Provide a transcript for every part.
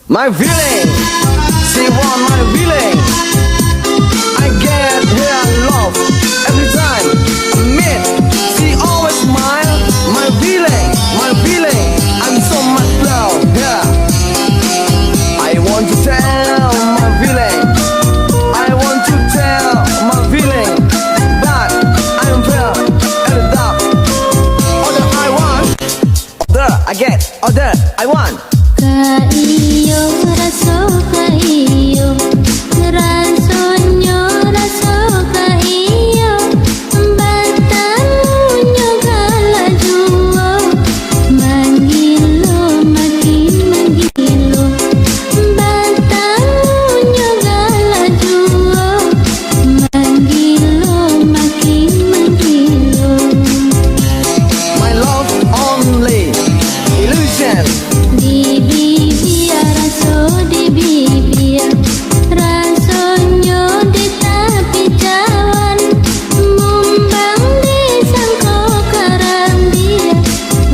My feeling, she want my feeling. I get her love every time I meet. She always smile. My feeling, I'm so much love. Yeah. I want to tell my feeling. I want to tell my feeling, but I'm fair at the top. Order I want, order I get, order I want. Kaiyo, raso kaiyo, rasonyo raso kaiyo, batalunyo galajuo, manggilo makin manggilo, batalunyo galajuo, manggilo makin manggilo. My love only illusion. Di bibir raso di bibir, rasonyo di tepi jalan, mumbang di sangko karang dia,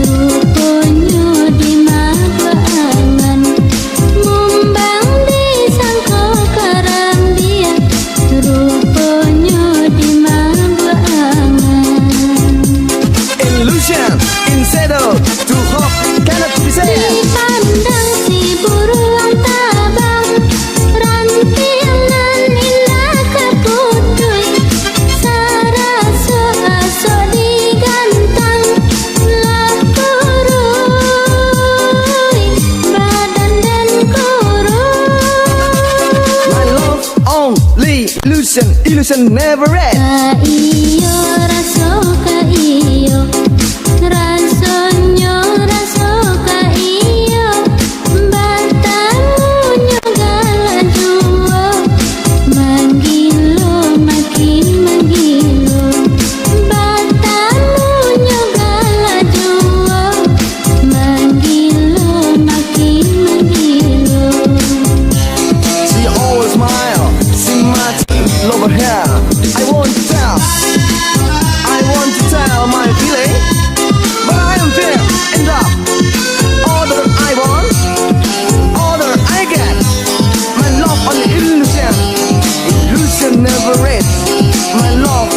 ruponyo di maba angan, mumbang di sangko karang dia, ruponyo di maba angan. Illusion in shadow to hope cannot be said. Dipandang si burung tabang, rantingan indah keputuy, saraso aso digantang, lakuruy, badan dan kurung. My love only illusion never ends. Kaiyo raso kaiyo, rasonyo raso kaiyo, batalunyo galajuo, manggilo makin manggilo, batalunyo galajuo, manggilo makin manggilo. She always smile, she much love her hair. I want to tell my feeling, but I am fair in love. Order I want, order I get. My love only illusion never ends. My love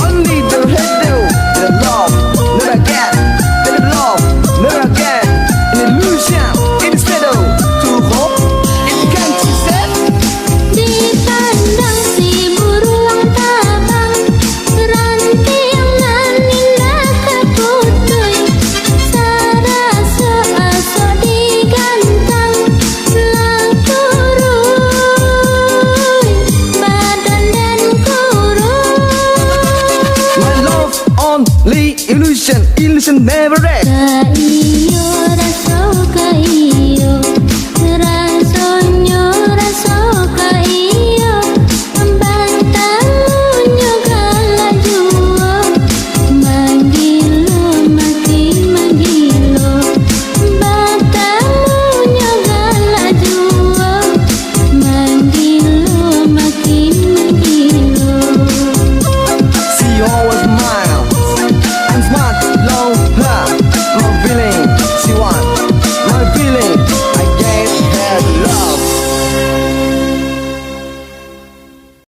only the head do, the love never get, the love never get. An illusion instead of to hope it can be said. Dipandang si burung tabang, rantingan indah keputuy, saraso aso digantang, lakuruy, badan dan kurung. My love only illusion never ends. Kaiyo raso kaiyo.